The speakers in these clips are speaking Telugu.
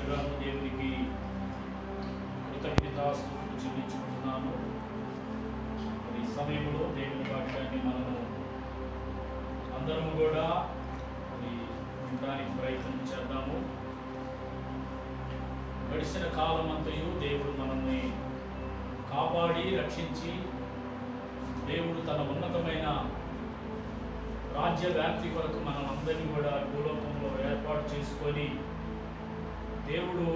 ఎంతగానో దేవునికి కృతజ్ఞతాస్తుతులు చెల్లించుకుంటున్నాను. ఈ సమయంలో దేవుని వాక్యాన్ని మనము అందరం కూడా వినడానికి ప్రయత్నం చేద్దాము. గడిచిన కాలం అంతయు దేవుడు మనల్ని కాపాడి రక్షించి దేవుడు తన ఉన్నతమైన రాజ్య వ్యాప్తి కొరకు మనం అందరినీ కూడా భూలోకంలో ఏర్పాటు చేసుకొని దేవుడు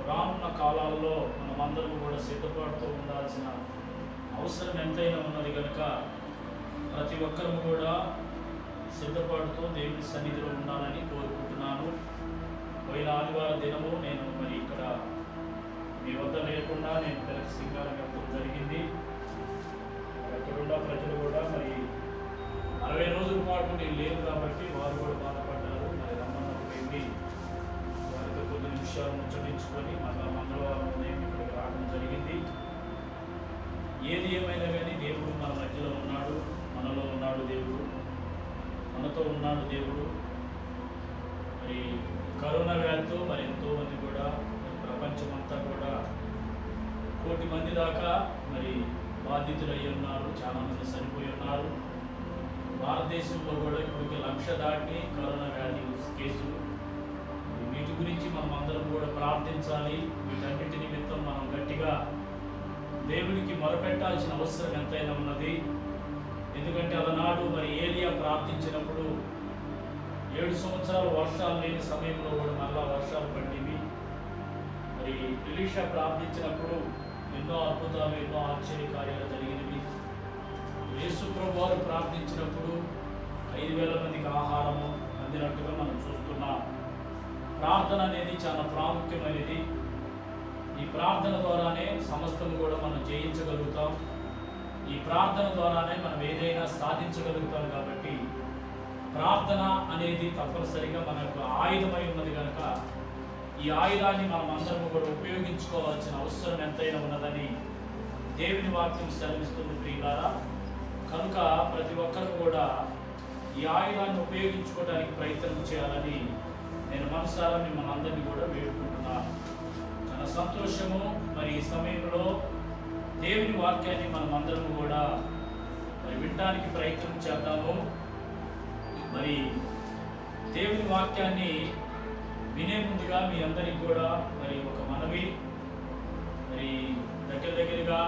రానున్న కాలాల్లో మనమందరం కూడా సిద్ధపడుతూ ఉండాల్సిన అవసరం ఎంతైనా ఉన్నది కనుక ప్రతి ఒక్కరూ కూడా సిద్ధపడుతూ దేవుని సన్నిధిలో ఉండాలని కోరుకుంటున్నాను. పోయిన ఆదివారం దినము నేను మరి ఇక్కడ మీ వద్ద లేకుండా నేను పిల్లకి సింగారం వెళ్ళడం జరిగింది. అక్కడున్న ప్రజలు కూడా మరి 60 రోజుల పాటు నేను లేదు కాబట్టి వారు కూడా బాధపడ్డారు. మరి రమ్మన్నప్పుడు వెళ్ళి వారితో కొద్ది నిమిషాలు ముచ్చటించుకొని మళ్ళా మంగళవారం ఉదయం ఇక్కడికి రావడం జరిగింది. ఏది ఏమైనా కానీ దేవుడు మన మధ్యలో ఉన్నాడు, మనలో ఉన్నాడు దేవుడు, మనతో ఉన్నాడు దేవుడు. మరి కరోనా వ్యాధితో మరి ఎంతోమంది కూడా ప్రపంచమంతా కూడా 1 కోటి మంది దాకా మరి బాధితులు అయ్యి ఉన్నారు, చాలామంది చనిపోయి ఉన్నారు. భారతదేశంలో కూడా ఇప్పటికి 1,00,000 దాటి కరోనా వ్యాధి కేసులు. వీటి గురించి మనం అందరం కూడా ప్రార్థించాలి. వీటన్నిటి నిమిత్తం మనం గట్టిగా దేవునికి మొరపెట్టాల్సిన అవసరం ఎంతైనా ఉన్నది. ఎందుకంటే అలనాడు మరి ఏలియా ప్రార్థించినప్పుడు 7 సంవత్సరాలు వర్షాలు లేని సమయంలో కూడా మళ్ళా వర్షాలు పడినవి. మరి ఎలీషా ప్రార్థించినప్పుడు ఎన్నో అద్భుతాలు, ఎన్నో ఆశ్చర్య కార్యాలు జరిగినవి. యేసు ప్రభువు వారు ప్రార్థించినప్పుడు 5,000 మందికి ఆహారము అందినట్టుగా మనం చూస్తున్నాం. ప్రార్థన అనేది చాలా ప్రాముఖ్యమైనది. ఈ ప్రార్థన ద్వారానే సమస్తము కూడా మనం జయించగలుగుతాం. ఈ ప్రార్థన ద్వారానే మనం ఏదైనా సాధించగలుగుతాం. కాబట్టి ప్రార్థన అనేది తప్పనిసరిగా మన యొక్క ఆయుధమై ఉన్నది కనుక ఈ ఆయుధాన్ని మనం అందరం కూడా ఉపయోగించుకోవాల్సిన అవసరం ఎంతైనా ఉన్నదని దేవుని వాక్యం సెలవిస్తుంది ప్రియులారా. కనుక ప్రతి ఒక్కరు కూడా ఈ ఆయుధాన్ని ఉపయోగించుకోవడానికి ప్రయత్నం చేయాలని నేను మనసారా మిమ్మల్ని అందరినీ కూడా వేడుకుంటున్నాను. చాలా సంతోషము. మరి ఈ సమయంలో దేవుని వాక్యాన్ని మనం అందరం కూడా మరి వినడానికి ప్రయత్నం చేద్దాము. మరి దేవుని వాక్యాన్ని వినే ముందుగా మీ అందరికి కూడా మరి ఒక మనవి. మరి దగ్గరగా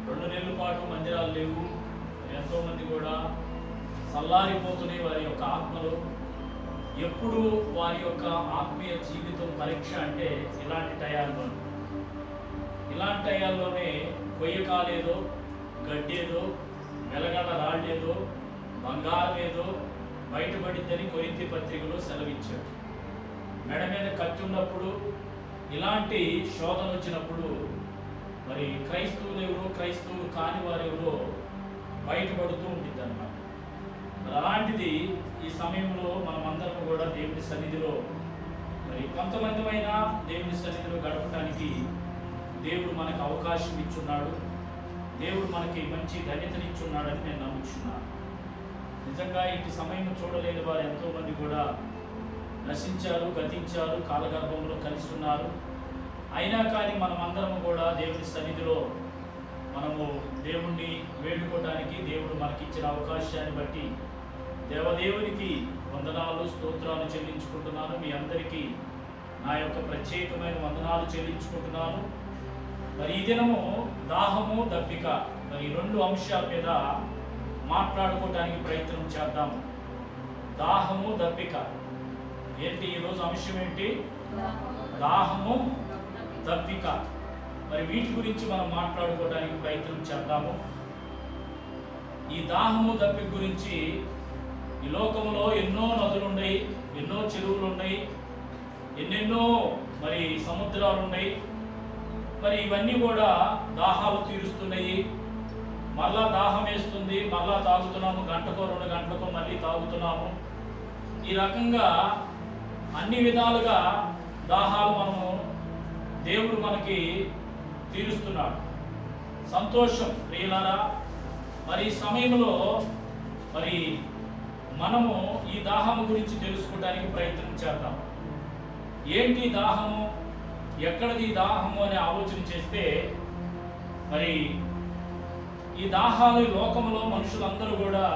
2 నెలల పాటు మందిరాలు లేవు. ఎంతోమంది కూడా చల్లారిపోతున్నాయి వారి యొక్క ఆత్మలు. ఎప్పుడు వారి యొక్క ఆత్మీయ జీవితం పరీక్ష అంటే ఇలాంటి టయాల్లోనే కొయ్య కాలేదో, గడ్డేదో, మెలగడ రాళ్ళేదో, బంగారం ఏదో బయటపడిద్దని కొరింథీ పత్రికలో సెలవిచ్చాడు. మెడ మీద కత్తి ఉన్నప్పుడు, ఇలాంటి శోధన వచ్చినప్పుడు మరి క్రైస్తవులు ఎవరో, క్రైస్తవులు కాని వారెవరో బయటపడుతూ ఉంటుంది అన్నమాట. మరి అలాంటిది ఈ సమయంలో మనమందరం కూడా దేవుని సన్నిధిలో మరి కొంతమందిమైనా దేవుని సన్నిధిలో గడపడానికి దేవుడు మనకు అవకాశం ఇచ్చున్నాడు. దేవుడు మనకి మంచి ధన్యతనిచ్చున్నాడని నేను నమ్ముచున్నాను. నిజంగా ఇటు సమయం చూడలేని వారు ఎంతోమంది కూడా నశించారు, గతించారు, కాలగర్భంలో కలిసి ఉన్నారు. అయినా కానీ మనమందరం కూడా దేవుని సన్నిధిలో మనము దేవుణ్ణి వేడుకోవడానికి దేవుడు మనకిచ్చిన అవకాశాన్ని బట్టి దేవదేవునికి వందనాలు, స్తోత్రాలు చెల్లించుకుంటున్నాను. మీ అందరికీ నా యొక్క ప్రత్యేకమైన వందనాలు చెల్లించుకుంటున్నాను. మరి ఈ దినము దాహము, దప్పిక, మరి 2 అంశాల మీద మాట్లాడుకోవడానికి ప్రయత్నం చేద్దాము. దాహము, దప్పిక. ఏంటి ఈరోజు అంశం ఏంటి? దాహము, దప్పిక. మరి వీటి గురించి మనం మాట్లాడుకోవడానికి ప్రయత్నం చేద్దాము. ఈ దాహము, దప్పిక గురించి ఈ లోకంలో ఎన్నో నదులు ఉన్నాయి, ఎన్నో చెరువులు ఉన్నాయి, ఎన్నెన్నో మరి సముద్రాలు ఉన్నాయి. మరి ఇవన్నీ కూడా దాహాలు తీరుస్తున్నాయి. మళ్ళా దాహం వేస్తుంది, మళ్ళా తాగుతున్నాము, గంటకో 2 గంటలకో మళ్ళీ తాగుతున్నాము. ఈ రకంగా అన్ని విధాలుగా దాహాలు మనము దేవుడు మనకి తీరుస్తున్నాడు. సంతోషం ప్రియులారా. మరి ఈ సమయంలో మరి మనము ఈ దాహము గురించి తెలుసుకోవడానికి ప్రయత్నం చేద్దాం. ఏంటి దాహము, ఎక్కడిది దాహము అని ఆలోచన చేస్తే మరి ఈ దాహాలు లోకంలో మనుషులందరూ కూడా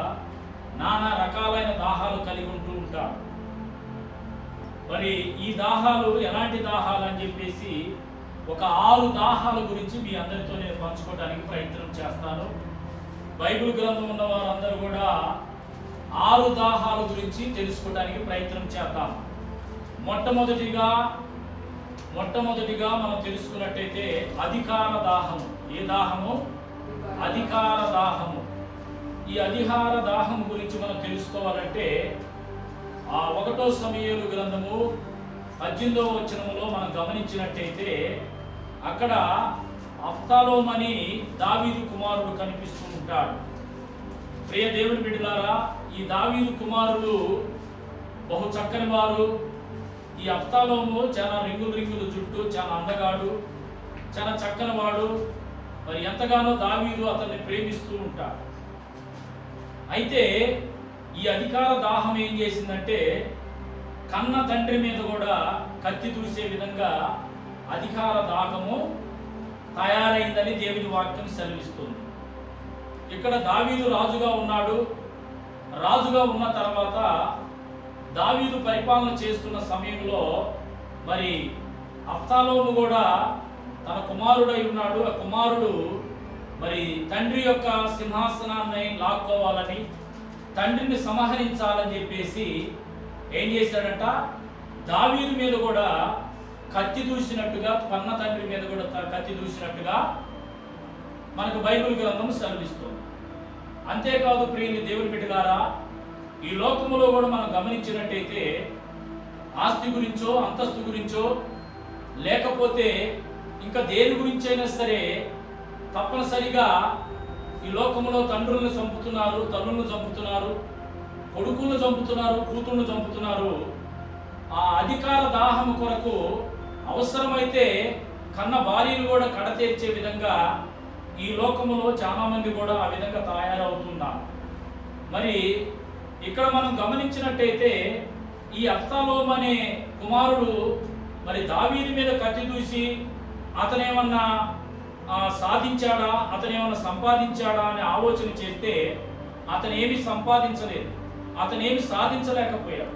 నానా రకాలైన దాహాలు కలిగి ఉంటూ ఉంటారు. మరి ఈ దాహాలు ఎలాంటి దాహాలు అని చెప్పేసి ఒక 6 దాహాల గురించి మీ అందరితో నేను పంచుకోవడానికి ప్రయత్నం చేస్తాను. బైబిల్ గ్రంథం ఉన్న వారందరూ కూడా 6 దాహాల గురించి తెలుసుకోవడానికి ప్రయత్నం చేద్దాం. మొట్టమొదటిగా మనం తెలుసుకున్నట్టయితే అధికార దాహము. ఏ దాహము? అధికార దాహము. ఈ అధికార దాహం గురించి మనం తెలుసుకోవాలంటే 1 సమూయేలు గ్రంథము 18వ వచనములో మనం గమనించినట్టయితే అక్కడ అబ్షాలోము అని దావీదు కుమారుడు కనిపిస్తూ ఉంటాడు. ప్రియ దేవుని బిడ్డలారా, ఈ దావీదు కుమారుడు బహు చక్కని వారు. ఈ అబ్షాలోము చాలా రింగులు జుట్టు, చాలా అందగాడు, చాలా చక్కని వాడు. మరి ఎంతగానో దావీదు అతన్ని ప్రేమిస్తూ ఉంటాడు. అయితే ఈ అధికార దాహం ఏం చేసిందంటే కన్న తండ్రి మీద కూడా కత్తి దూసే విధంగా అధికార దాహము తయారైందని దేవుని వాక్యం సెలవిస్తుంది. ఇక్కడ దావీదు రాజుగా ఉన్నాడు. రాజుగా ఉన్న తర్వాత దావీదు పరిపాలన చేస్తున్న సమయంలో మరి అబ్షాలోము కూడా తన కుమారుడై ఉన్నాడు. ఆ కుమారుడు మరి తండ్రి యొక్క సింహాసనాన్ని లాక్కోవాలని, తండ్రిని సంహరించాలని చెప్పేసి ఏం చేశాడంట, దావీదు మీద కూడా కత్తి దూసినట్టుగా, కన్న తండ్రి మీద కూడా కత్తి దూసినట్టుగా మనకు బైబిల్ గ్రంథం సెలవిస్తుంది. అంతేకాదు ప్రియుని దేవుని బిడ్డలారా, ఈ లోకములో కూడా మనం గమనించినట్టయితే ఆస్తి గురించో, అంతస్తు గురించో, లేకపోతే ఇంకా దేని గురించైనా సరే తప్పనిసరిగా ఈ లోకంలో తండ్రులను చంపుతున్నారు, తల్లులను చంపుతున్నారు, కొడుకులను చంపుతున్నారు, కూతుళ్ళను చంపుతున్నారు. ఆ అధికార దాహము కొరకు అవసరమైతే కన్న భార్యను కూడా కడతీర్చే విధంగా ఈ లోకములో చాలా మంది కూడా ఆ విధంగా తయారవుతున్నారు. మరి ఇక్కడ మనం గమనించినట్టయితే ఈ అబ్షాలోము అనే కుమారుడు మరి దావీదు మీద కత్తి దూసి అతనేమన్నా సాధించాడా, అతనేమన్నా సంపాదించాడా అని ఆలోచన చేస్తే అతను ఏమి సంపాదించలేదు, అతనేమి సాధించలేకపోయాడు.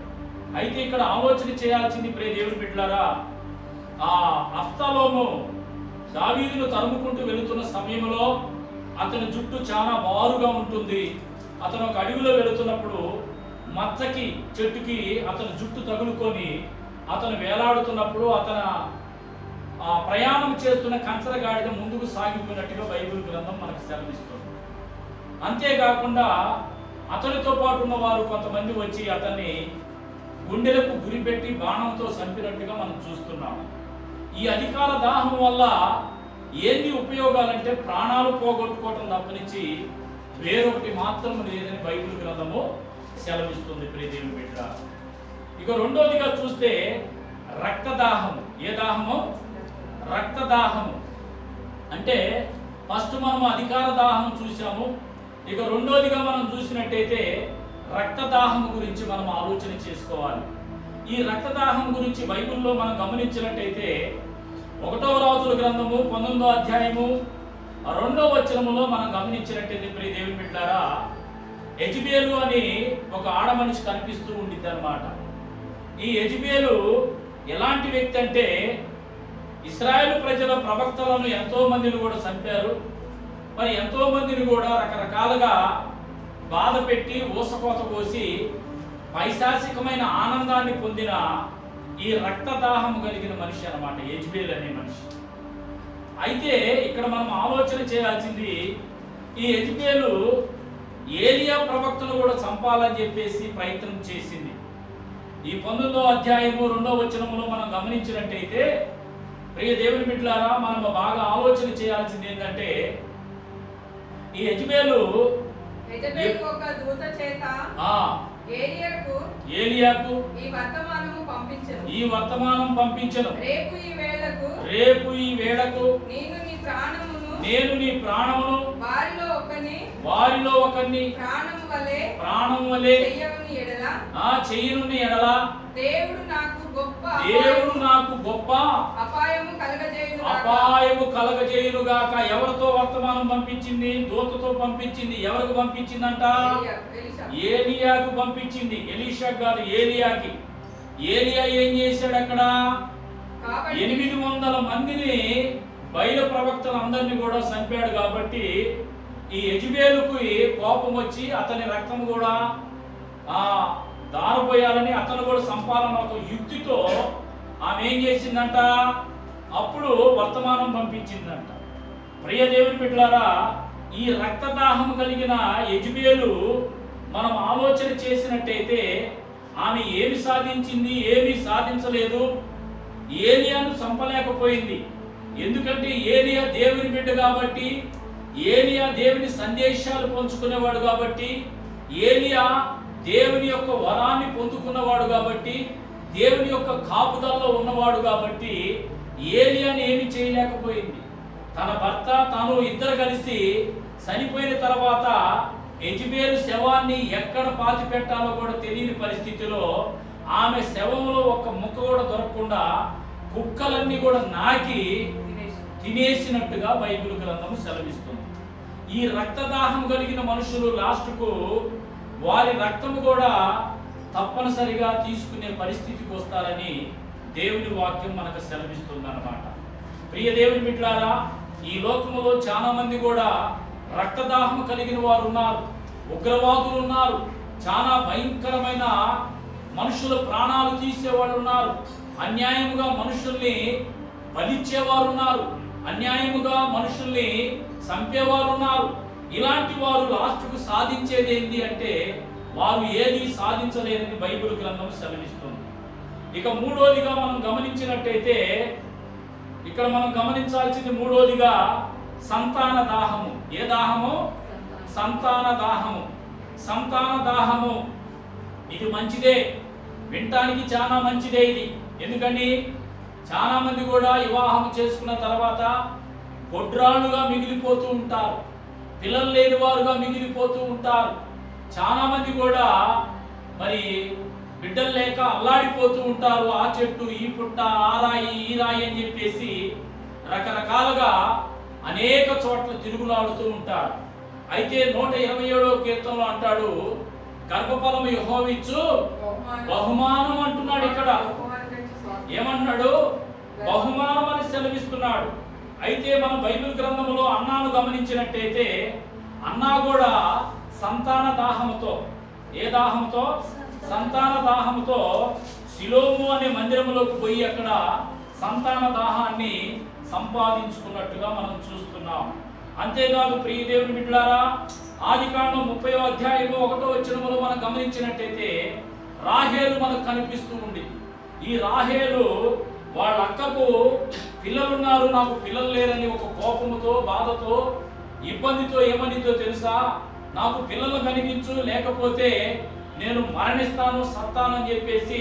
అయితే ఇక్కడ ఆలోచన చేయాల్సింది ప్రియ దేవుని బిడ్డలారా, ఆ అబ్షాలోము దావీదును తరుముకుంటూ వెళుతున్న సమయంలో అతని జుట్టు చాలా బారుగా ఉంటుంది. అతను ఒక అడవిలో వెళుతున్నప్పుడు మచ్చకి చెట్టుకి అతని జుట్టు తగులుకొని అతను వేలాడుతున్నప్పుడు అతను ప్రయాణం చేస్తున్న కంచరగాడిద ముందుకు సాగిపోయినట్టుగా బైబిల్ గ్రంథం మనకు సెలవిస్తుంది. అంతేకాకుండా అతనితో పాటు ఉన్న వారు కొంతమంది వచ్చి అతన్ని గుండెలకు గురిపెట్టి బాణంతో చంపినట్టుగా మనం చూస్తున్నాం. ఈ అధికార దాహం వల్ల ఏంది ఉపయోగాలంటే ప్రాణాలు పోగొట్టుకోవటం తప్పనించి వేరొకటి మాత్రం లేదని బైబిల్ గ్రంథము సెలవిస్తుంది ప్రియ దేవుని బిడ్డ. ఇక రెండోదిగా చూస్తే రక్తదాహము. ఏ దాహము? రక్తదాహము. అంటే ఫస్ట్ మనం అధికార దాహం చూసాము. ఇక రెండోదిగా మనం చూసినట్టయితే రక్తదాహం గురించి మనం ఆలోచన చేసుకోవాలి. ఈ రక్తదాహం గురించి బైబిల్లో మనం గమనించినట్టయితే 1వ రాజుల గ్రంథము 19వ అధ్యాయము 2వ వచనములో మనం గమనించినట్టయితే ప్రియ దేవుని బిడ్డలారా, యెజబేలు అని ఒక ఆడ మనిషి కనిపిస్తూ ఉండిద్ది అన్నమాట. ఈ యెజబేలు ఎలాంటి వ్యక్తి అంటే ఇశ్రాయేలు ప్రజల ప్రవక్తలను ఎంతో మందిని కూడా చంపారు. మరి ఎంతో మందిని కూడా రకరకాలుగా బాధ పెట్టి ఊసకోత కోసి పైశాసికమైన ఆనందాన్ని పొందిన ఈ రక్తదాహం కలిగిన మనిషి అన్నమాట యెజబేలు అనే మనిషి. అయితే ఇక్కడ మనం ఆలోచన చేయాల్సింది, ఈ యెజబేలు ఏలియా ప్రవక్తను కూడా చంపాలని చెప్పేసి ప్రయత్నం చేసింది. ఈ 19వ అధ్యాయము 2వ వచనములో మనం గమనించినట్టయితే ప్రియ దేవుని బిడ్డలారా, మనం బాగా ఆలోచన చేయాల్సింది ఏంటంటే ఈ యెజబేలు ఒక దూత చేత ఏలియాకు ఈ వర్తమానం పంపించెను. రేపు ఈ వేళకు నేను నేను నీ ప్రాణమును వారిలో ఒకని ప్రాణం వలె చెయ్యనున్న ఎడల దేవుడు నాకు గొప్ప అపాయము కలగజేయునుగాక. ఎవరితో వర్తమానం పంపించింది? దూతతో పంపించింది. ఎవరికి పంపించిందంట? ఏలియాకు పంపించింది. ఎలీషా కాదు, ఏలియాకి. ఏలియా ఏం చేశాడు అక్కడ? 800 మందిని బయలు ప్రవక్తలందరినీ కూడా చంపాడు. కాబట్టి ఈ యెజబెలుకి కోపం వచ్చి అతని రక్తం కూడా దారపోయాలని, అతను కూడా సంపాదన ఒక యుక్తితో ఆమె ఏం చేసిందంట? అప్పుడు వర్తమానం పంపించిందంట. ప్రియ దేవుని బిడ్డలారా, ఈ రక్తదాహం కలిగిన యెజబెలు మనం ఆలోచన చేసినట్టయితే ఆమె ఏమి సాధించింది? ఏమీ సాధించలేదు. ఏలియాను చంపలేకపోయింది. ఎందుకంటే ఏలియా దేవుని బిడ్డ కాబట్టి, ఏలియా దేవుని సందేశాలు పంచుకునేవాడు కాబట్టి, ఏలియా దేవుని యొక్క వరాన్ని పొందుకున్నవాడు కాబట్టి, దేవుని యొక్క కాపుదల్లో ఉన్నవాడు కాబట్టి ఏలియాని ఏమి చేయలేకపోయింది. తన భర్త తాను ఇద్దరు కలిసి చనిపోయిన తర్వాత యెజబెలు శవాన్ని ఎక్కడ పాతి పెట్టాలో కూడా తెలియని పరిస్థితిలో ఆమె శవంలో ఒక్క ముక్క కూడా దొరకకుండా కుక్కలన్నీ కూడా నాకి తినేసినట్టుగా బైబిల్ గ్రంథం సెలవిస్తుంది. ఈ రక్తదాహం కలిగిన మనుషులు లాస్ట్కు వారి రక్తము కూడా తప్పనిసరిగా తీసుకునే పరిస్థితికి వస్తారని దేవుని వాక్యం మనకు సెలవిస్తుంది అన్నమాట. ప్రియ దేవుని బిడ్డలారా, ఈ లోకములో చాలా మంది కూడా రక్తదాహం కలిగిన వారు ఉన్నారు, ఉగ్రవాదులు ఉన్నారు, చాలా భయంకరమైన మనుషుల ప్రాణాలు తీసేవాళ్ళు ఉన్నారు, అన్యాయముగా మనుషుల్ని బలిచ్చేవారు ఉన్నారు, అన్యాయముగా మనుషుల్ని చంపేవారు ఉన్నారు. ఇలాంటి వారు లాస్ట్కు సాధించేది ఏంటి అంటే వారు ఏది సాధించలేదని బైబిల్ గ్రంథం సెలవిస్తుంది. ఇక మూడోదిగా మనం గమనించినట్టయితే ఇక్కడ మనం గమనించాల్సింది మూడోదిగా సంతాన దాహము. ఏ దాహము? సంతాన దాహము. సంతాన దాహము ఇది మంచిదే, వినటానికి చాలా మంచిదే ఇది. ఎందుకని చాలా మంది కూడా వివాహం చేసుకున్న తర్వాత గొడ్రాళ్ళుగా మిగిలిపోతూ ఉంటారు, పిల్లలు లేని వారుగా మిగిలిపోతూ ఉంటారు. చాలా మంది కూడా మరి బిడ్డలు లేక అల్లాడిపోతూ ఉంటారు. ఆ చెట్టు, ఈ పుట్ట, ఆ రాయి, ఈ రాయి అని చెప్పేసి రకరకాలుగా అనేక చోట్ల తిరుగులాడుతూ ఉంటారు. అయితే 127వ కీర్తనలో అంటాడు, గర్భఫలము యెహోవాయిచ్చు బహుమానం అంటున్నాడు. ఇక్కడ ఏమన్నాడు? బహుమానం అని సెలవిస్తున్నాడు. అయితే మనం బైబిల్ గ్రంథంలో అన్నాను గమనించినట్టయితే అన్నా కూడా సంతాన దాహముతో, ఏ దాహముతో? సంతాన దాహముతో షిలోము అనే మందిరంలోకి పోయి అక్కడ సంతాన దాహాన్ని సంపాదించుకున్నట్టుగా మనం చూస్తున్నాం. అంతేకాదు ప్రియ దేవుని బిడ్డలారా, ఆదికాండం 30వ అధ్యాయము 1వ వచనములో మనం గమనించినట్టయితే రాహేలు మనకు కనిపిస్తూ ఉంది. ఈ రాహేలు వాళ్ళ అక్కకు పిల్లలున్నారు, నాకు పిల్లలు లేరని ఒక కోపముతో, బాధతో, ఇబ్బందితో ఏమనిందో తెలుసా? నాకు పిల్లలు కలిగించు, లేకపోతే నేను మరణిస్తాను, సత్తానని చెప్పేసి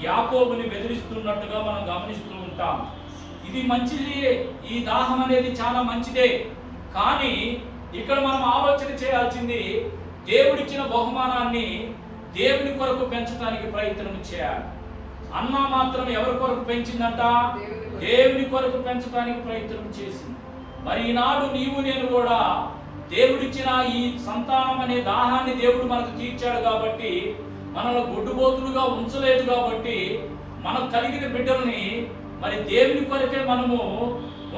యాకోబుని బెదిరిస్తున్నట్టుగా మనం గమనిస్తూ ఉంటాం. ఇది మంచిది, ఈ దాహం అనేది చాలా మంచిదే. కానీ ఇక్కడ మనం ఆలోచన చేయాల్సింది దేవుడిచ్చిన బహుమానాన్ని దేవుని కొరకు పెంచడానికి ప్రయత్నం చేయాలి. అన్న మాత్రం ఎవరి కొరకు పెంచిందంట? దేవుని కొరకు పెంచడానికి ప్రయత్నం చేసింది. మరి ఈనాడు నీవు నేను కూడా దేవుడిచ్చిన ఈ సంతానం అనే దాహాన్ని దేవుడు మనకు తీర్చాడు కాబట్టి, మనల్ని గొడ్డుబోతులుగా ఉంచలేదు కాబట్టి, మనకు కలిగిన బిడ్డల్ని మరి దేవుని కొరకే మనము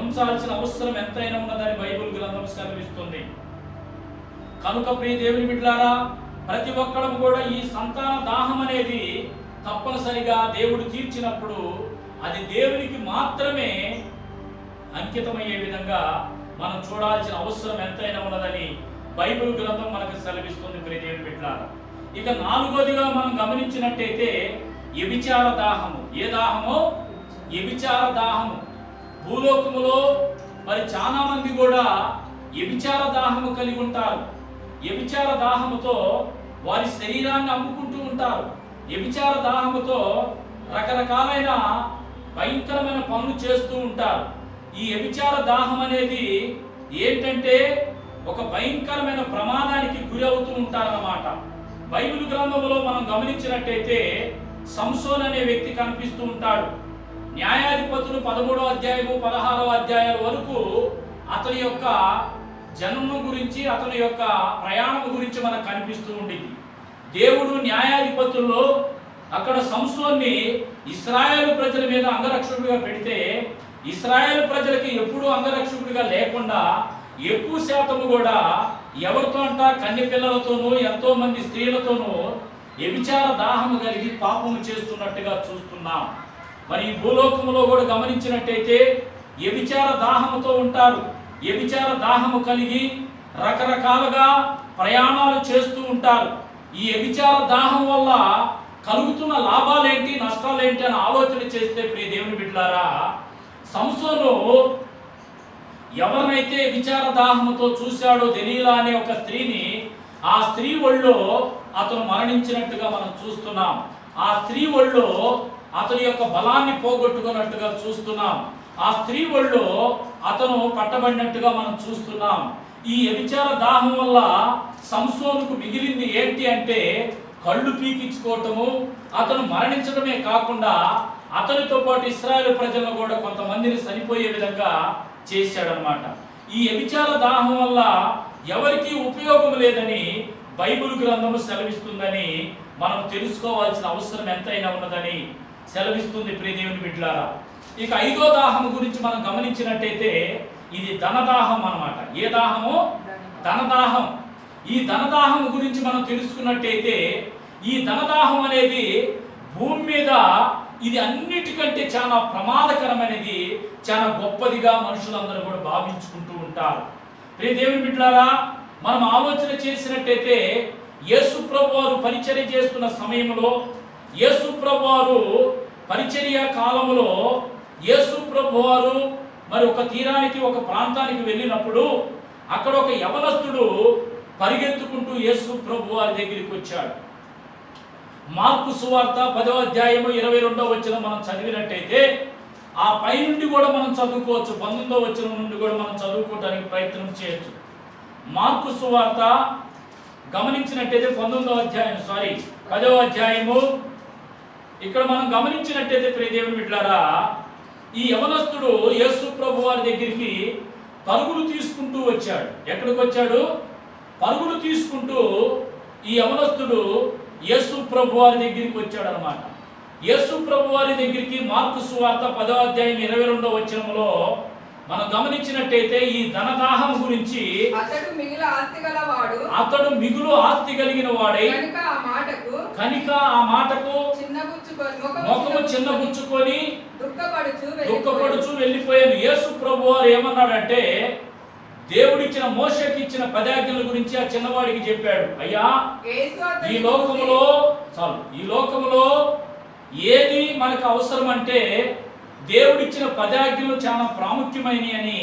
ఉంచాల్సిన అవసరం ఎంతైనా ఉన్నదని బైబిల్ గ్రంథం సెలవిస్తుంది. కనుక ప్రియ దేవుని బిడ్డలారా, ప్రతి ఒక్కరం కూడా ఈ సంతాన దాహం అనేది తప్పనిసరిగా దేవుడు తీర్చినప్పుడు అది దేవునికి మాత్రమే అంకితమయ్యే విధంగా మనం చూడాల్సిన అవసరం ఎంతైనా ఉన్నదని బైబిల్ గ్రంథం మనకు సెలవిస్తుంది ప్రియ దేవుని బిడ్డలారా. ఇక 4వదిగా మనం గమనించినట్టయితే వ్యభిచార దాహము. ఏ దాహము? వ్యభిచార దాహము. భూలోకములో మరి చాలా మంది కూడా వ్యభిచార దాహము కలిగి ఉంటారు. వ్యభిచార దాహముతో వారి శరీరాన్ని అమ్ముకుంటూ ఉంటారు. వ్యభిచార దాహముతో రకరకాలైన భయంకరమైన పనులు చేస్తూ ఉంటారు. ఈ వ్యభిచార దాహం అనేది ఏంటంటే ఒక భయంకరమైన ప్రమాదానికి గురి అవుతూ ఉంటారన్నమాట. బైబిల్ గ్రంథంలో మనం గమనించినట్టయితే సంసోన్ అనే వ్యక్తి కనిపిస్తూ ఉంటాడు. న్యాయాధిపతులు 13వ అధ్యాయము 16వ అధ్యాయాల వరకు అతని యొక్క జన్మం గురించి, అతని యొక్క ప్రయాణం గురించి మనకు కనిపిస్తూ ఉండింది. దేవుడు న్యాయాధిపతుల్లో అక్కడ సంసోన్ని ఇశ్రాయేలు ప్రజల మీద అంగరక్షకుడిగా పెడితే, ఇశ్రాయేలు ప్రజలకి ఎప్పుడూ అంగరక్షకుడిగా లేకుండా ఎక్కువ శాతం కూడా ఎవరితో అంట కన్య పిల్లలతోనూ ఎంతో మంది స్త్రీలతోనూ వ్యభిచార దాహము కలిగి పాపము చేస్తున్నట్టుగా చూస్తున్నాం. మరి ఈ భూలోకములో కూడా గమనించినట్టయితే వ్యభిచార దాహముతో ఉంటారు. వ్యభిచార దాహము కలిగి రకరకాలుగా ప్రయాణాలు చేస్తూ ఉంటారు. ఈ వ్యభిచార దాహం వల్ల కలుగుతున్న లాభాలేంటి, నష్టాలేంటి అని ఆలోచన చేస్తే ప్రియ దేవుని బిడ్డలారా, సంసోను ఎవరినైతే విచార దాహముతో చూశాడో దెలీలా అనే ఒక స్త్రీని, ఆ స్త్రీ ఒళ్ళో అతను మరణించినట్టుగా మనం చూస్తున్నాం. ఆ స్త్రీ ఒళ్ళో అతని యొక్క బలాన్ని పోగొట్టుకున్నట్టుగా చూస్తున్నాం. ఆ స్త్రీ ఒళ్ళో అతను పట్టబడినట్టుగా మనం చూస్తున్నాం. ఈ వ్యభిచార దాహం వల్ల సంసోనుకు మిగిలింది ఏంటి అంటే కళ్ళు పీకించుకోవటము, అతను మరణించడమే కాకుండా అతనితో పాటు ఇశ్రాయేలు ప్రజలను కూడా కొంతమందిని చనిపోయే విధంగా చేశాడనమాట. ఈ వ్యభిచార దాహం వల్ల ఎవరికీ ఉపయోగం లేదని బైబిల్ గ్రంథము సెలవిస్తుందని మనం తెలుసుకోవాల్సిన అవసరం ఎంతైనా ఉన్నదని సెలవిస్తుంది ప్రియ దేవుని బిడ్డలారా. ఇక 5వ దాహం గురించి మనం గమనించినట్టయితే ఇది ధనదాహం అన్నమాట. ఏ దాహము? ధనదాహం. ఈ ధనదాహం గురించి మనం తెలుసుకున్నట్టయితే ఈ ధనదాహం అనేది భూమి మీద ఇది అన్నిటికంటే చాలా ప్రమాదకరమైనది, చాలా గొప్పదిగా మనుషులందరూ కూడా భావించుకుంటూ ఉంటారు. ప్రియ దేవుని బిడ్డలారా, మనం ఆలోచన చేసినట్టయితే యేసు ప్రభువారు పరిచర్య చేస్తున్న సమయంలో, యేసు ప్రభువారు పరిచర్య కాలంలో యేసు ప్రభువారు మరి ఒక తీరానికి, ఒక ప్రాంతానికి వెళ్ళినప్పుడు అక్కడ ఒక యవనస్తుడు పరిగెత్తుకుంటూ యేసు ప్రభువారి దగ్గరికి వచ్చాడు. మార్కు సువార్త 10వ అధ్యాయము 22వ వచనం మనం చదివినట్టయితే ఆ పై నుండి కూడా మనం చదువుకోవచ్చు. 19వ వచనం నుండి కూడా మనం చదువుకోవడానికి ప్రయత్నం చేయొచ్చు. మార్కు సువార్త గమనించినట్టయితే 10వ అధ్యాయము ఇక్కడ మనం గమనించినట్టయితే ప్రియ దేవుని బిడ్డలారా, ఈ యవనస్తుడు యేసు ప్రభు వారి దగ్గరికి పరుగులు తీసుకుంటూ వచ్చాడు. ఎక్కడికి వచ్చాడు? పరుగులు తీసుకుంటూ ఈ యవనస్తుడు యేసు ప్రభు వారి దగ్గరికి వచ్చాడు అన్నమాట. యేసు ప్రభు వారి దగ్గరికి మార్కు సువార్త 10వ అధ్యాయం 22వ వచనంలో మనం గమనించినట్టయితే ఈ ధనదాహం గురించి, అతడు మిగులు ఆస్తి కలిగిన వాడై కనుక ఆ మాటకు ముఖము చిన్నబుచ్చుకొని దుఃఖపడుచు వెళ్ళిపోయాను. యేసు ప్రభు వారు ఏమన్నాడంటే, దేవుడిచ్చిన మోషేకి ఇచ్చిన 10 ఆజ్ఞల గురించి ఆ చిన్నవాడికి చెప్పాడు. అయ్యా, ఈ లోకములో ఏది మనకు అవసరం అంటే దేవుడిచ్చిన 10 ఆజ్ఞలు చాలా ప్రాముఖ్యమైనవి అని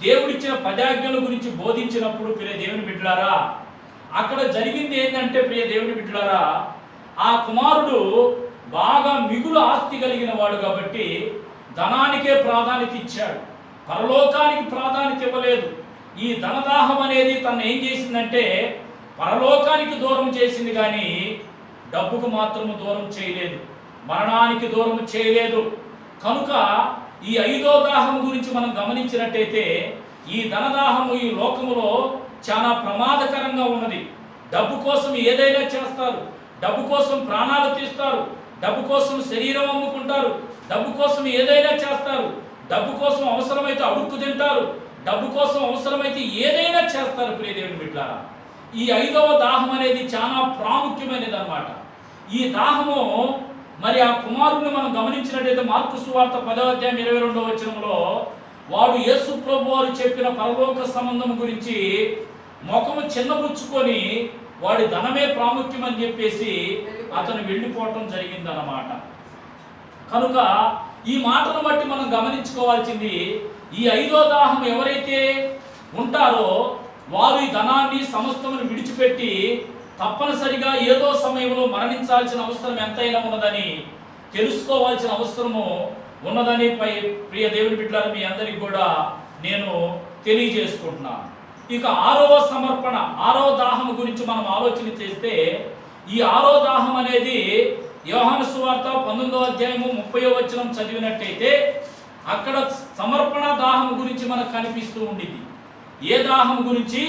దేవుడిచ్చిన 10 ఆజ్ఞల గురించి బోధించినప్పుడు ప్రియ దేవుని బిడ్డలారా, అక్కడ జరిగింది ఏంటంటే ప్రియ దేవుని బిడ్డలారా, ఆ కుమారుడు బాగా మిగులు ఆస్తి కలిగిన వాడు కాబట్టి ధనానికే ప్రాధాన్యత ఇచ్చాడు, పరలోకానికి ప్రాధాన్యత ఇవ్వలేదు. ఈ ధనదాహం అనేది తను ఏం చేసిందంటే పరలోకానికి దూరం చేసింది, కానీ డబ్బుకు మాత్రము దూరం చేయలేదు, మరణానికి దూరం చేయలేదు. కనుక ఈ 5వ దాహం గురించి మనం గమనించినట్టయితే ఈ ధనదాహము ఈ లోకములో చాలా ప్రమాదకరంగా ఉన్నది. డబ్బు కోసం ఏదైనా చేస్తారు, డబ్బు కోసం ప్రాణాలు తీస్తారు, డబ్బు కోసం శరీరం అమ్ముకుంటారు, డబ్బు కోసం ఏదైనా చేస్తారు, డబ్బు కోసం అవసరమైతే అడుక్కు తింటారు, డబ్బు కోసం అవసరమైతే ఏదైనా చేస్తారు. ప్రియ దేవుని బిడ్డలారా, ఈ 5వ దాహం అనేది చాలా ప్రాముఖ్యమైనది అన్నమాట. ఈ దాహము మరి ఆ కుమారుడిని మనం గమనించినట్టయితే మార్కు సువార్త 10వ అధ్యాయం 22వ వచనంలో వాడు యేసు ప్రభు వారు చెప్పిన పరలోక సంబంధం గురించి ముఖము చిన్నబుచ్చుకొని వాడి ధనమే ప్రాముఖ్యం అని చెప్పేసి అతను వెళ్ళిపోవటం జరిగిందన్నమాట. కనుక ఈ మాటను బట్టి మనం గమనించుకోవాల్సింది, ఈ 5వ దాహం ఎవరైతే ఉంటారో వారు ఈ ధనాన్ని సమస్తమును విడిచిపెట్టి తప్పనిసరిగా ఏదో సమయంలో మరణించాల్సిన అవసరం ఎంతైనా ఉన్నదని తెలుసుకోవాల్సిన అవసరము ఉన్నదని ప్రియ దేవుని బిడ్డలారా మీ అందరికి కూడా నేను తెలియజేసుకుంటున్నాను. ఇక ఆరవ సమర్పణ, ఆరవ దాహం గురించి మనం ఆలోచన చేస్తే, ఈ ఆరవ దాహం అనేది యోహాను సువార్త 19వ అధ్యాయము 30వ వచనం చదివినట్టయితే అక్కడ సమర్పణ దాహం గురించి మనకు కనిపిస్తూ ఉండింది. ఏ దాహం గురించి?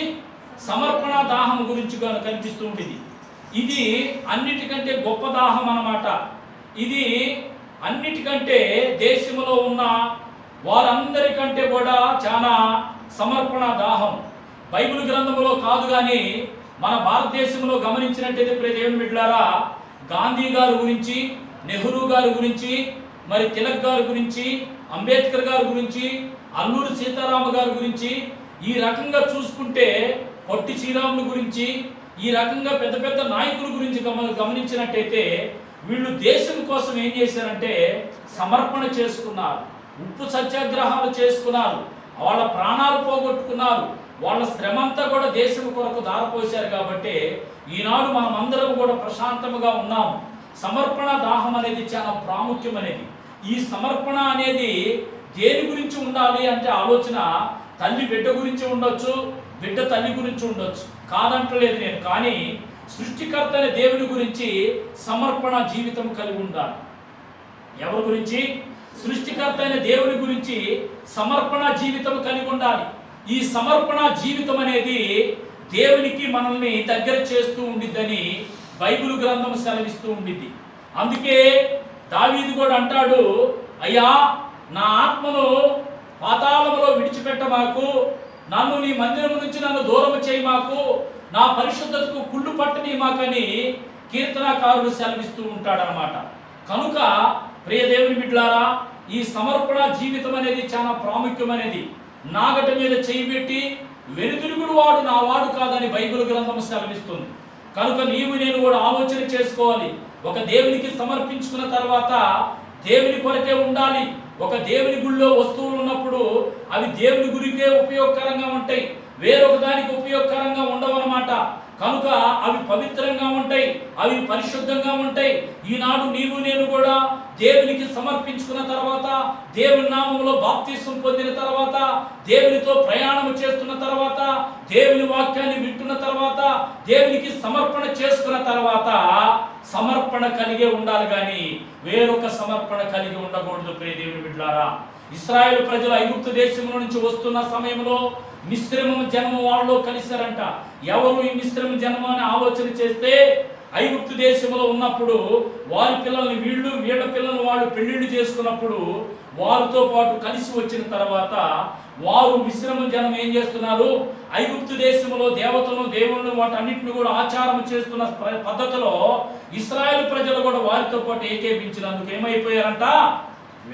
సమర్పణ దాహం గురించి కనిపిస్తూ ఉండింది. ఇది అన్నిటికంటే గొప్ప దాహం అన్నమాట. ఇది అన్నిటికంటే దేశంలో ఉన్న వారందరికంటే కూడా చాలా సమర్పణ దాహం. బైబిల్ గ్రంథంలో కాదు కానీ మన భారతదేశంలో గమనించినట్టయితే ప్రియ దేవుని బిడ్డలారా, గాంధీ గారి గురించి, నెహ్రూ గారి గురించి, మరి తిలక్ గారి గురించి, అంబేద్కర్ గారి గురించి, అల్లూరి సీతారామ గారి గురించి, ఈ రకంగా చూసుకుంటే పొట్టి శ్రీరాములు గురించి, ఈ రకంగా పెద్ద పెద్ద నాయకుల గురించి గమనించినట్టయితే వీళ్ళు దేశం కోసం ఏం చేశారంటే సమర్పణ చేసుకున్నారు, ఉప్పు సత్యాగ్రహాలు చేసుకున్నారు, వాళ్ళ ప్రాణాలు పోగొట్టుకున్నారు, వాళ్ళ శ్రమంతా కూడా దేశం కొరకు దారపోశారు. కాబట్టి ఈనాడు మనం అందరం కూడా ప్రశాంతముగా ఉన్నాము. సమర్పణ దాహం అనేది చాలా ప్రాముఖ్యమైనది. ఈ సమర్పణ అనేది దేని గురించి ఉండాలి అంటే ఆలోచన తల్లి బిడ్డ గురించి ఉండొచ్చు, బిడ్డ తల్లి గురించి ఉండొచ్చు, కాదంటలేదు నేను. కానీ సృష్టికర్త అనే దేవుని గురించి సమర్పణ జీవితం కలిగి ఉండాలి. ఎవరి గురించి? సృష్టికర్త అయిన దేవుని గురించి సమర్పణ జీవితం కలిగి ఉండాలి. ఈ సమర్పణ జీవితం అనేది దేవునికి మనల్ని దగ్గర చేస్తూ ఉండిద్దని బైబిల్ గ్రంథం సెలవిస్తూ ఉండిద్ది. అందుకే దావీదు కూడా అంటాడు, అయ్యా నా ఆత్మను పాతాళములో విడిచిపెట్టమాకు, నన్ను నీ మందిరం నుంచి నన్ను దూరం చేయి మాకు, నా పరిశుద్ధతకు కుళ్ళు పట్టని మాకని కీర్తనాకారుడు సెలవిస్తూ ఉంటాడనమాట. కనుక ప్రియ దేవుని బిడ్డలారా, ఈ సమర్పణ జీవితం అనేది చాలా ప్రాముఖ్యమైనది. నాగట మీద చేయి పెట్టి వెనుతిరుగుడు వాడు నా వాడు కాదని బైబిల్ గ్రంథం సెలవిస్తుంది. కనుక నీవు నేను కూడా ఆలోచన చేసుకోవాలి. ఒక దేవునికి సమర్పించుకున్న తర్వాత దేవుని కొరకే ఉండాలి. ఒక దేవుని గుళ్ళో వస్తువులు ఉన్నప్పుడు అవి దేవుని గురికే ఉపయోగకరంగా ఉంటాయి, వేరొక దానికి ఉపయోగకరంగా ఉండవన్నమాట. కనుక అవి పవిత్రంగా ఉంటాయి, అవి పరిశుద్ధంగా ఉంటాయి. ఈనాడు నీవు నేను కూడా దేవునికి సమర్పించుకున్న తర్వాత, దేవుని నామములో బాప్తిసం పొందిన తర్వాత, దేవునితో ప్రయాణం చేస్తున్న తర్వాత, దేవుని వాక్యాన్ని వింటున్న తర్వాత, దేవునికి సమర్పణ చేసుకున్న తర్వాత సమర్పణ కలిగే ఉండాలి కానీ వేరొక సమర్పణ కలిగి ఉండకూడదు. ప్రియ దేవుని బిడ్డలారా, ఇశ్రాయేలు ప్రజలు ఐగుప్తు దేశంలో నుంచి వస్తున్న సమయంలో మిశ్రమ జన్మ వాళ్ళలో కలిశారంట. ఎవరు ఈ మిశ్రమ జన్మ అని ఆలోచన చేస్తే, ఐగుప్తు దేశంలో ఉన్నప్పుడు వారి పిల్లల్ని వీళ్ళు, వీళ్ళ పిల్లల్ని వాళ్ళు పెళ్లిళ్ళు చేసుకున్నప్పుడు వారితో పాటు కలిసి వచ్చిన తర్వాత వారు మిశ్రమ జనం ఏం చేస్తున్నారు? ఐగుప్తు దేశంలో దేవతలను, దేవుళ్ళను, వాటన్నిటిని కూడా ఆచారం చేస్తున్న పద్ధతిలో ఇశ్రాయేలు ప్రజలు కూడా వారితో పాటు ఏకీపించినందుకు ఏమైపోయారంట?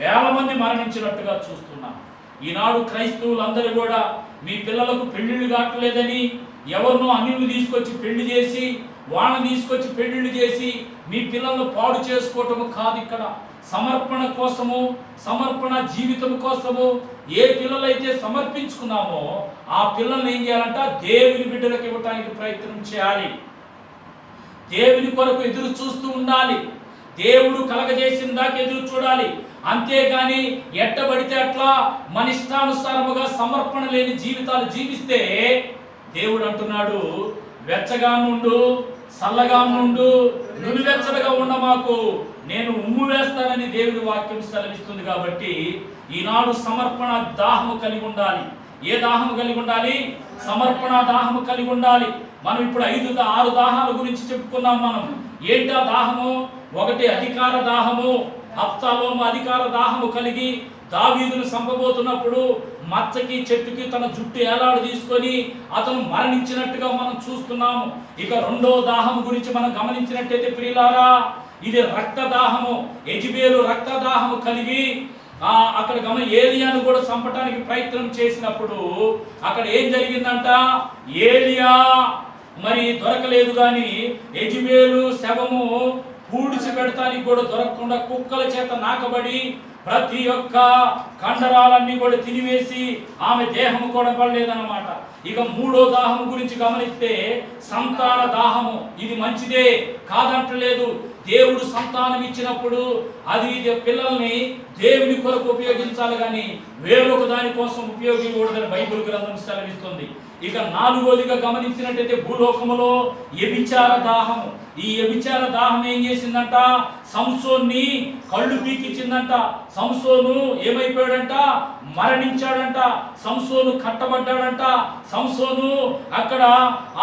వేల మంది మరణించినట్టుగా చూస్తున్నాం. ఈనాడు క్రైస్తవులందరూ కూడా మీ పిల్లలకు పెళ్లిళ్ళు కావట్లేదని ఎవరినో అన్యులు తీసుకొచ్చి పెళ్లి చేసి, వాళ్ళని తీసుకొచ్చి పెళ్లిళ్ళు చేసి మీ పిల్లలను పాడు చేసుకోవటము కాదు. ఇక్కడ సమర్పణ కోసము, సమర్పణ జీవితం కోసము ఏ పిల్లలైతే సమర్పించుకున్నామో ఆ పిల్లల్ని ఏం చేయాలంట? దేవుని బిడ్డలకు ఇవ్వటానికి ప్రయత్నం చేయాలి. దేవుని కొరకు ఎదురు చూస్తూ ఉండాలి. దేవుడు కలగజేసిన దాకా ఎదురు చూడాలి. అంతేగాని ఎట్టబడితే అట్లా మన ఇష్టానుసారముగా సమర్పణ లేని జీవితాలు జీవిస్తే దేవుడు అంటున్నాడు, వెచ్చగా నుండు, చల్లగా నుండు, నులివెచ్చగా ఉండ మాకు, నేను ఉమ్ము వేస్తానని దేవుని వాక్యం సెలవిస్తుంది. కాబట్టి ఈనాడు సమర్పణ దాహము కలిగి ఉండాలి. ఏ దాహము కలిగి ఉండాలి? సమర్పణ దాహము కలిగి ఉండాలి. మనం ఇప్పుడు 5-6 దాహాల గురించి చెప్పుకున్నాం. మనం ఏంటా దాహము? ఒకటి అధికార దాహము. అబ్షాలోము అధికార దాహము కలిగి దావీదును చంపబోతున్నప్పుడు మచ్చకి చెట్టుకి తన జుట్టు ఏలాడు తీసుకొని అతను మరణించినట్టుగా మనం చూస్తున్నాము. ఇక రెండో దాహము గురించి మనం గమనించినట్టయితే ప్రియులారా, ఇది రక్తదాహము. యెజబెలు రక్తదాహము కలిగి అక్కడ ఏలియాను కూడా చంపడానికి ప్రయత్నం చేసినప్పుడు అక్కడ ఏం జరిగిందంట? ఏలియా మరి దొరకలేదు కానీ యెజబెలు శవము పూడిచి పెడతానికి కూడా దొరకకుండా కుక్కల చేత నాకబడి ప్రతి ఒక్క కండరాలన్నీ కూడా తినివేసి ఆమె దేహం కూడా పడలేదన్నమాట. ఇక మూడో దాహం గురించి గమనిస్తే సంతాన దాహము. ఇది మంచిదే, కాదంటలేదు. దేవుడు సంతానం ఇచ్చినప్పుడు అది పిల్లల్ని దేవుని కొరకు ఉపయోగించాలి కానీ వేరొక దాని కోసం ఉపయోగించకూడదని బైబిల్ గ్రంథం సెలవిస్తుంది. ఇక నాలుగోదిగా గమనించినట్టయితే భూలోకములో వ్యభిచార దాహము. ఈ వ్యభిచార దాహం ఏం చేసిందంట? సంసోన్ని కళ్ళు పీకించిందంట. సంసోను ఏమైపోయాడంట? మరణించాడంట. సంసోను కట్టబడ్డాడంట. సంసోను అక్కడ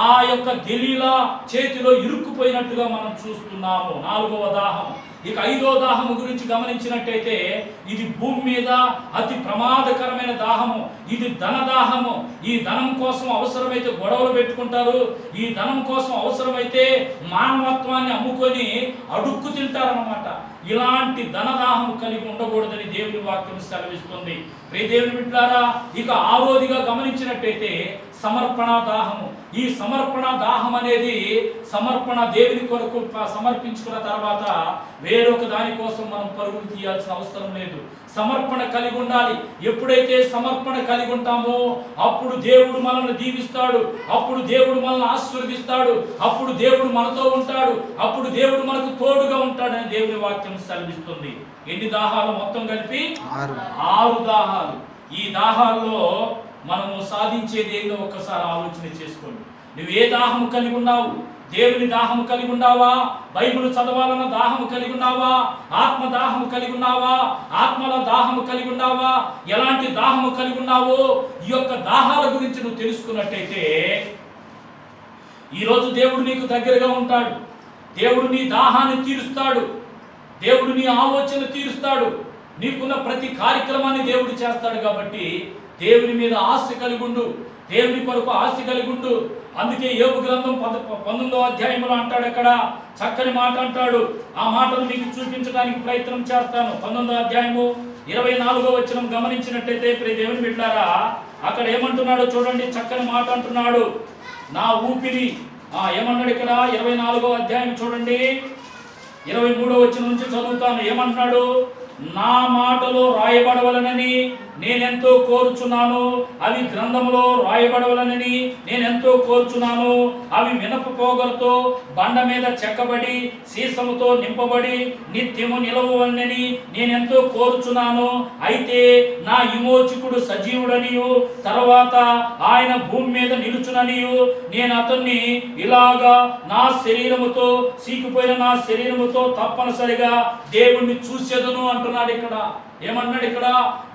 ఆ యొక్క దెలీలా చేతిలో ఇరుక్కుపోయినట్టుగా మనం చూస్తున్నాము. నాలుగవ దాహం. ఇక ఐదో దాహము గురించి గమనించినట్టయితే ఇది భూమి మీద అతి ప్రమాదకరమైన దాహము. ఇది ధన దాహము. ఈ ధనం కోసం అవసరమైతే గొడవలు పెట్టుకుంటారు. ఈ ధనం కోసం అవసరమైతే మానవత్వాన్ని అమ్ముకొని అడుక్కు తింటారన్నమాట. ఇలాంటి ధనదాహము కలిగి ఉండకూడదని దేవుని వాక్యం సెలవిస్తుంది. దేవుని బిడ్డలారా, ఇక ఆరోదిగా గమనించినట్టయితే సమర్పణ దాహము. ఈ సమర్పణ దాహం అనేది సమర్పణ దేవుని కొరకు సమర్పించుకున్న తర్వాత వేరొక దాని కోసం మనం పరుగులు తీయాల్సిన అవసరం లేదు. సమర్పణ కలిగి ఉండాలి. ఎప్పుడైతే సమర్పణ కలిగి ఉంటామో అప్పుడు దేవుడు మనల్ని దీవిస్తాడు. అప్పుడు దేవుడు మనల్ని ఆశీర్వదిస్తాడు. అప్పుడు దేవుడు మనతో ఉంటాడు. అప్పుడు దేవుడు మనకు తోడుగా ఉంటాడని దేవుని వాక్యం సెలవిస్తుంది. ఎన్ని దాహాలు? మొత్తం కలిపి 6 దాహాలు. ఈ దాహాల్లో మనము సాధించేది ఏందో ఒక్కసారి ఆలోచన చేసుకోండి. నువ్వు ఏ దాహము కలిగి ఉన్నావు? దేవుని దాహము కలిగి ఉన్నావా? బైబిల్ చదవాలన్న దాహము కలిగి ఉన్నావా? ఆత్మ దాహము కలిగి ఉన్నావా? ఆత్మల దాహము కలిగి ఉన్నావా? ఎలాంటి దాహము కలిగి ఉన్నావో ఈ యొక్క దాహాల గురించి నువ్వు తెలుసుకున్నట్టయితే ఈరోజు దేవుడు నీకు దగ్గరగా ఉంటాడు. దేవుడు నీ దాహాన్ని తీరుస్తాడు. దేవుడు నీ ఆలోచన తీరుస్తాడు. నీకున్న ప్రతి కార్యక్రమాన్ని దేవుడు చేస్తాడు. కాబట్టి దేవుని మీద ఆశ కలిగి ఉండు. దేవుని కొరకు ఆశ కలిగి ఉండు. అందుకే యోబు గ్రంథం 19వ అధ్యాయంలో అంటాడు. అక్కడ చక్కని మాట అంటాడు. ఆ మాటను మీకు చూపించడానికి ప్రయత్నం చేస్తాను. 19వ అధ్యాయము 24వ వచనం గమనించినట్టయితే ప్రియ దేవుని బిడ్డలారా, అక్కడ ఏమంటున్నాడో చూడండి. చక్కని మాట అంటున్నాడు. నా ఊపిరి ఏమన్నాడు ఇక్కడ? 24వ అధ్యాయం చూడండి, 23వ వచనం నుంచి చదువుతాను. ఏమంటున్నాడు? నా మాటలో రాయబడవలనని నేనెంతో కోరుచున్నాను. అవి గ్రంథములో రాయబడవలనని నేనెంతో కోరుచున్నాను. అవి మినప పోగలతో బండ మీద చెక్కబడి సీసముతో నింపబడి నిత్యము నిలవవలనని నేనెంతో కోరుచున్నాను. అయితే నా విమోచకుడు సజీవుడనియు తర్వాత ఆయన భూమి మీద నిలుచుననియు నేను అతన్ని ఇలాగా నా శరీరముతో సీకిపోయిన నా శరీరముతో తప్పనిసరిగా దేవుణ్ణి చూసేదను అంటున్నాడు. ఇక్కడ ఏమన్నాడు? ఇక్కడ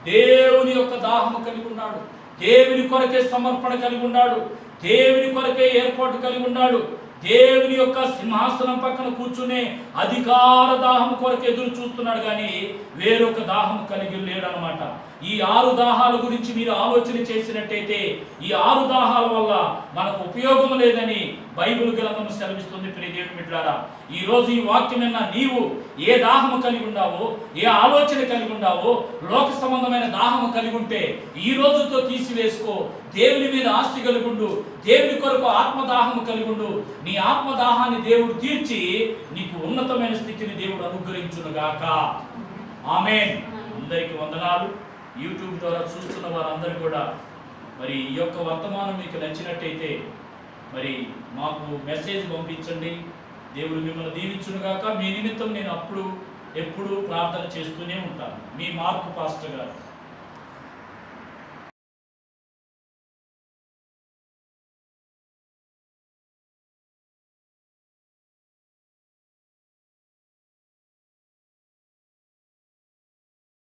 దేవుని యొక్క దాహము కలిగి ఉన్నాడు. దేవుని కొరకే సమర్పణ కలిగి ఉన్నాడు. దేవుని కొరకే ఏర్పాటు కలిగి ఉన్నాడు. దేవుని యొక్క సింహాసనం పక్కన కూర్చునే అధికార దాహం కొరకు ఎదురు చూస్తున్నాడు కానీ వేరొక దాహం కలిగి లేడనమాట. ఈ 6 దాహాల గురించి మీరు ఆలోచన చేసినట్టయితే ఈ 6 దాహాల వల్ల మనకు ఉపయోగం లేదని బైబిల్ గ్రంథం సెలవిస్తుంది. ప్రియ దేవుని బిడ్డలారా, ఈ రోజు ఈ వాక్యం విన్న నీవు ఏ దాహము కలిగి ఉన్నావో, ఏ ఆలోచన కలిగి ఉన్నావో, లోక సంబంధమైన దాహము కలిగి ఉంటే ఈ రోజుతో తీసివేసుకో. దేవుని మీద ఆస్తి కలిగుండు. దేవుని కొరకు ఆత్మదాహము కలిగుండు. నీ ఆత్మదాహాన్ని దేవుడు తీర్చి నీకు ఉన్నతమైన స్థితిని దేవుడు అనుగ్రహించునుగాక. ఆమేన్. అందరికీ వందనాలు. యూట్యూబ్ ద్వారా చూస్తున్న వారందరూ కూడా మరి ఈ యొక్క వర్తమానం మీకు నచ్చినట్టయితే మరి మాకు మెసేజ్ పంపించండి. దేవుడు మిమ్మల్ని దీవించునుగాక. మీ నిమిత్తం నేను ఎప్పుడు ప్రార్థన చేస్తూనే ఉంటాను. మీ మార్కు పాస్టర్ గారు.